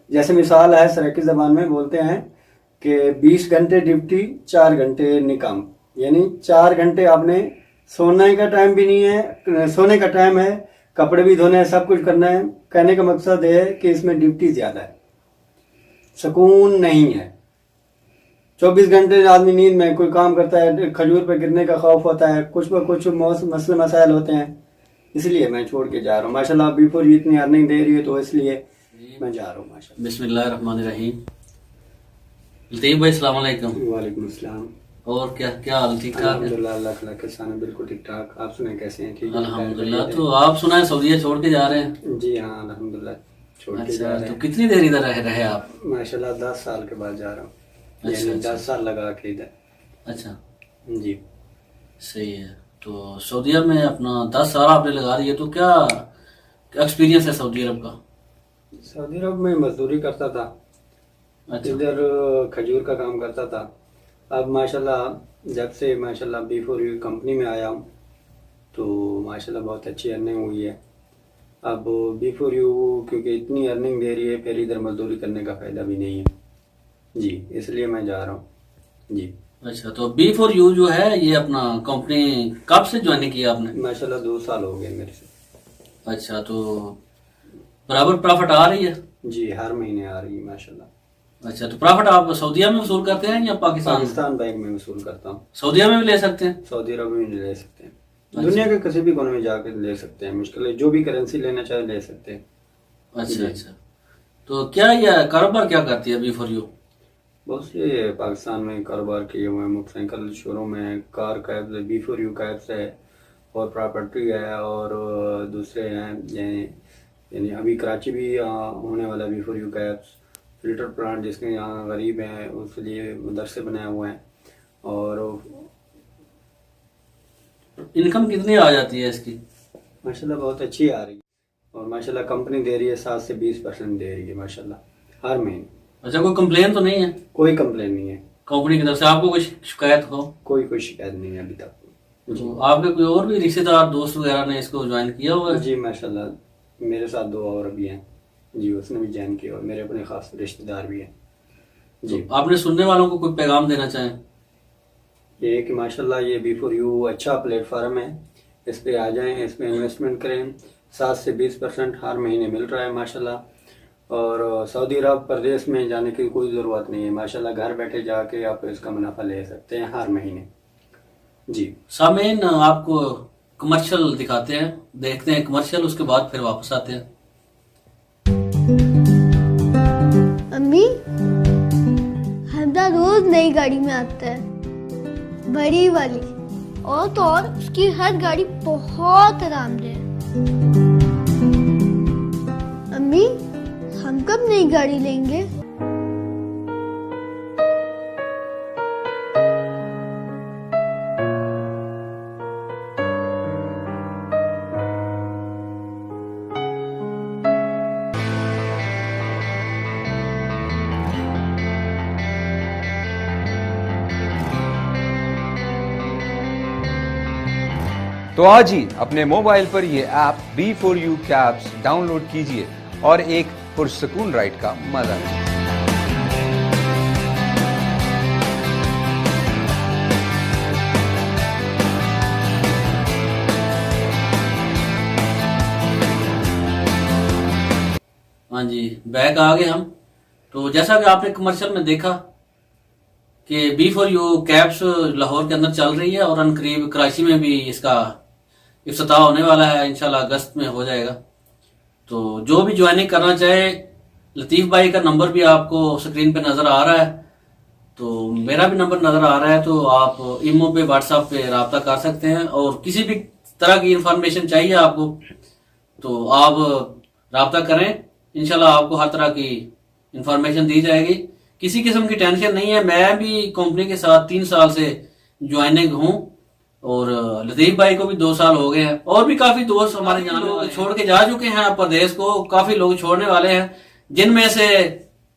जैसे मिसाल है सराइकी ज़बान में बोलते हैं कि 20 घंटे ड्यूटी 4 घंटे निकाम, यानी 4 घंटे आपने सोने का टाइम भी नहीं है, सोने का टाइम है, कपड़े भी धोने हैं, सब कुछ करना है। कहने का मकसद है कि इसमें ड्यूटी ज़्यादा है, सुकून नहीं है। 24 घंटे आदमी नींद में कोई काम करता है, खजूर पे गिरने का खौफ होता है, कुछ न कुछ मसले मसाइल होते हैं, इसलिए मैं छोड़ के जा रहा हूँ। माशाल्लाह बिफोर यू इतनी अर्निंग दे रही है तो इसलिए मैं जा रहा हूँ माशाल्लाह। बिस्मिल्लाहिर्रहमानिर्रहीम। लतीफ़ भाई अस्सलाम वालेकुम। वालेकुम अस्सलाम। और क्या हाल, ठीक ठाक है? अल्हम्दुलिल्लाह, अल्लाह का एहसान है, बिल्कुल ठीक ठाक। आप सुनाए कैसे हैं? ठीक है अल्हम्दुलिल्लाह। तो आप सुना है सऊदीया छोड़ के जा रहे हैं? जी हाँ, अल्हम्दुलिल्लाह छोड़ के जा अच्छा, रहे तो हैं। कितनी देर इधर रहे आप? माशाल्लाह 10 साल के बाद जा रहा हूँ, अच्छा, यानी अच्छा। 10 साल लगा के इधर। अच्छा, जी सही है। तो सऊदीया में अपना 10 साल आपने लगा दिए, तो क्या एक्सपीरियंस है सऊदी अरब का? सऊदी अरब में मजदूरी करता था, अच्छा, इधर खजूर का काम करता था। अब माशाल्लाह जब से माशाल्लाह B4U कंपनी में आया हूँ तो माशाल्लाह बहुत अच्छी अर्निंग हुई है। अब B4U क्योंकि इतनी अर्निंग दे रही है, फिर इधर मजदूरी करने का फ़ायदा भी नहीं है जी, इसलिए मैं जा रहा हूँ जी। अच्छा। तो B4U जो है ये अपना कंपनी कब से ज्वाइन किया आपने? माशाल्लाह 2 साल हो गए मेरे से। अच्छा, तो बराबर प्रॉफिट आ रही है? जी हर महीने आ रही है माशाल्लाह। अच्छा, तो प्रॉफिट आप सऊदीया में वसूल करते हैं या पाकिस्तान में? पाकिस्तान बैंक में वसूल करता हूँ। सऊदीया में भी ले सकते हैं? सऊदी अरब में भी ले सकते हैं, अच्छा। दुनिया के किसी भी कोने में जाकर ले सकते हैं, मुश्किल है, जो भी करेंसी लेना चाहे ले सकते हैं। अच्छा, जी। अच्छा। तो क्या यह कारोबार क्या करती है B4U? बहुत से पाकिस्तान में कारोबार किए हुए हैं, मोटरसाइकिल शोरूम है, कार कैब्स है, B4U कैब्स है, और प्रॉपर्टी है, और दूसरे हैं यानी अभी कराची भी होने वाला B4U कैब्स, फिल्टर प्लांट जिसके यहाँ गरीब हैं उसके लिए मदरसे बनाए हुए हैं। और इनकम कितनी आ जाती है इसकी? माशाल्लाह बहुत अच्छी आ रही है, और माशाल्लाह कंपनी दे रही है 7 से 20% दे रही है माशाल्लाह हर महीने। अच्छा, कोई कंप्लेन तो नहीं है कोई कंप्लेन नहीं है, कंपनी की तरफ से? आपको कोई शिकायत हो? कोई शिकायत नहीं है अभी तक। तो आपके कोई और भी रिश्तेदार दोस्त वगैरह ने इसको ज्वाइन किया हुआ है? जी माशाल्लाह मेरे साथ 2 और भी हैं जी, उसने भी ज्वाइन किया, और मेरे अपने खास रिश्तेदार भी हैं जी। तो आपने सुनने वालों को कोई पैगाम देना चाहें? ये कि माशाल्लाह ये B4U अच्छा प्लेटफार्म है, इस पे आ जाएं, इसमें इन्वेस्टमेंट करें। 7 से 20% हर महीने मिल रहा है माशाल्लाह, और सऊदी अरब प्रदेश में जाने की कोई ज़रूरत नहीं है माशाल्लाह, घर बैठे जाके आप इसका मुनाफा ले सकते हैं हर महीने जी। सामीन, आपको कमर्शियल दिखाते हैं, देखते हैं कमर्शियल, उसके बाद फिर वापस आते हैं। अम्मी, हमदा रोज नई गाड़ी में आता है, बड़ी वाली, और तो और उसकी हर गाड़ी बहुत आरामदेह है। अम्मी, हम कब नई गाड़ी लेंगे? तो आज ही अपने मोबाइल पर ये ऐप B4U कैब्स डाउनलोड कीजिए और एक पुरसकून राइड का मजा लीजिए। हाँ जी, बैक आ गए हम। तो जैसा कि आपने कमर्शियल में देखा कि B4U कैब्स लाहौर के अंदर चल रही है, और अनकरीब कराची में भी इसका इफ्तिताह होने वाला है, इंशाल्लाह अगस्त में हो जाएगा। तो जो भी ज्वाइनिंग करना चाहे, लतीफ़ भाई का नंबर भी आपको स्क्रीन पे नज़र आ रहा है, तो मेरा भी नंबर नज़र आ रहा है, तो आप ईमो पे व्हाट्सएप पे रब्ता कर सकते हैं, और किसी भी तरह की इंफॉर्मेशन चाहिए आपको तो आप रब्ता करें, इंशाल्लाह आपको हर तरह की इंफॉर्मेशन दी जाएगी। किसी किस्म की टेंशन नहीं है, मैं भी कंपनी के साथ 3 साल से ज्वाइनिंग हूँ, और लतीफ़ भाई को भी 2 साल हो गए हैं, और भी काफी दोस्त हमारे जाने छोड़ के जा चुके हैं प्रदेश को, काफी लोग छोड़ने वाले हैं, जिनमें से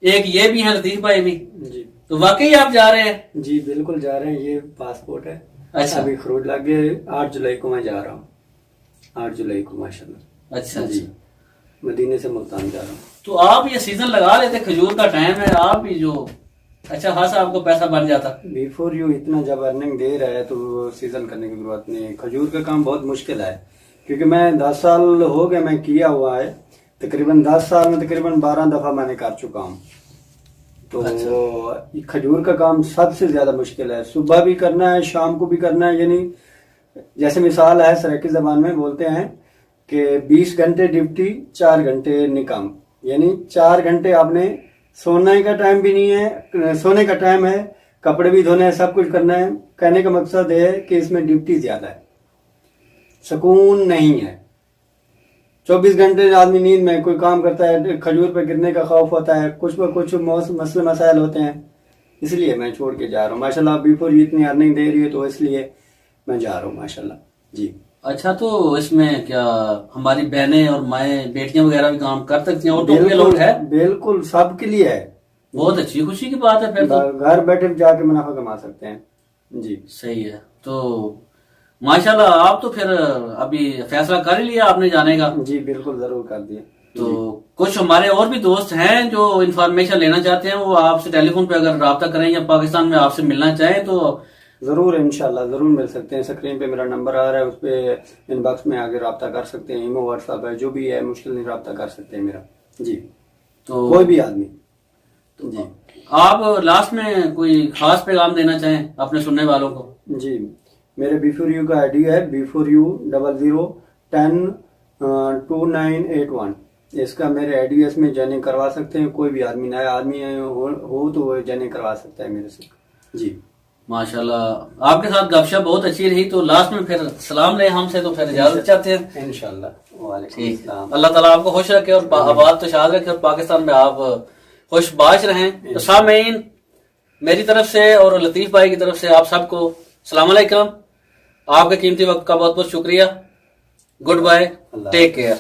एक ये भी है, लतीफ़ भाई भी जी। तो वाकई आप जा रहे हैं? जी बिल्कुल जा रहे हैं, ये पासपोर्ट है। अच्छा। अभी खरोज लग गए, 8 जुलाई को मैं जा रहा हूँ, 8 जुलाई को माशाल्लाह। अच्छा, जी। अच्छा। मदीने से मुल्तान जा रहा हूँ। तो आप ये सीजन लगा लेते, खजूर का टाइम है, आप भी जो अच्छा खासा आपको पैसा बन जाता। बिफोर यू इतना जब अर्निंग दे रहा है तो सीजन करने की जरूरत नहीं है। खजूर का काम बहुत मुश्किल है, क्योंकि मैं 10 साल हो गए मैं किया हुआ है, तकरीबन 10 साल में तकरीबन 12 दफा मैंने कर चुका हूँ। तो खजूर का काम सबसे ज्यादा मुश्किल है, सुबह भी करना है शाम को भी करना है। यानी जैसे मिसाल है, सराइकी जबान में बोलते हैं कि 20 घंटे ड्यूटी 4 घंटे निकाम, यानी 4 घंटे आपने सोने का टाइम भी नहीं है, सोने का टाइम है, कपड़े भी धोने हैं, सब कुछ करना है। कहने का मकसद है कि इसमें ड्यूटी ज्यादा है, सुकून नहीं है। 24 घंटे आदमी नींद में कोई काम करता है, खजूर पे गिरने का खौफ होता है, कुछ पर कुछ मसले मसाइल होते हैं, इसलिए मैं छोड़ के जा रहा हूँ। माशाल्लाह बिफोर यू इतनी अर्निंग दे रही है तो इसलिए मैं जा रहा हूँ माशाल्लाह जी। अच्छा, तो इसमें क्या हमारी बहनें और माएँ बेटियां वगैरह भी काम कर सकती हैं? और तो ये लोग है बिल्कुल सबके लिए है, बहुत अच्छी खुशी की बात है। फिर तो घर बैठे जाके मुनाफा कमा सकते हैं जी। सही है। तो माशाल्लाह, आप तो फिर अभी फैसला कर ही लिया आपने जाने का? जी बिल्कुल, जरूर कर दिया। तो कुछ हमारे और भी दोस्त हैं जो इन्फॉर्मेशन लेना चाहते हैं, वो आपसे टेलीफोन पे अगर राब्ता करें या पाकिस्तान में आपसे मिलना चाहें तो जरूर इंशाल्लाह जरूर मिल सकते हैं। स्क्रीन पे मेरा नंबर आ रहा है, उस पे इनबॉक्स में आगे राब्ता कर सकते हैं। ईमो व्हाट्सएप है, जो भी है मुश्किल नहीं राब्ता कर सकते हैं मेरा जी। तो कोई भी आदमी जी। आप लास्ट में कोई खास पैगाम देना चाहें अपने सुनने वालों को? जी, मेरे बिफोर यू का आईडी है BeForYou00102981। इसका मेरे आईडी में जॉइनिंग करवा सकते हैं। कोई भी आदमी, नया आदमी हो तो वो जॉइनिंग करवा सकता है मेरे से जी। माशाल्लाह, आपके साथ गपशप बहुत अच्छी रही। तो लास्ट में फिर सलाम ले हमसे, तो फिर इजाजत चाहते हैं इंशाल्लाह। वालेकुम ठीक। अस्सलाम। अल्लाह ताला आपको खुश रखे और आबाद तो शाद रखे और पाकिस्तान में आप खुशबाश रहें। तो सामीन, मेरी तरफ से और लतीफ भाई की तरफ से आप सबको अस्सलाम वालेकुम। आपके कीमती वक्त का बहुत बहुत शुक्रिया। Goodbye, take care.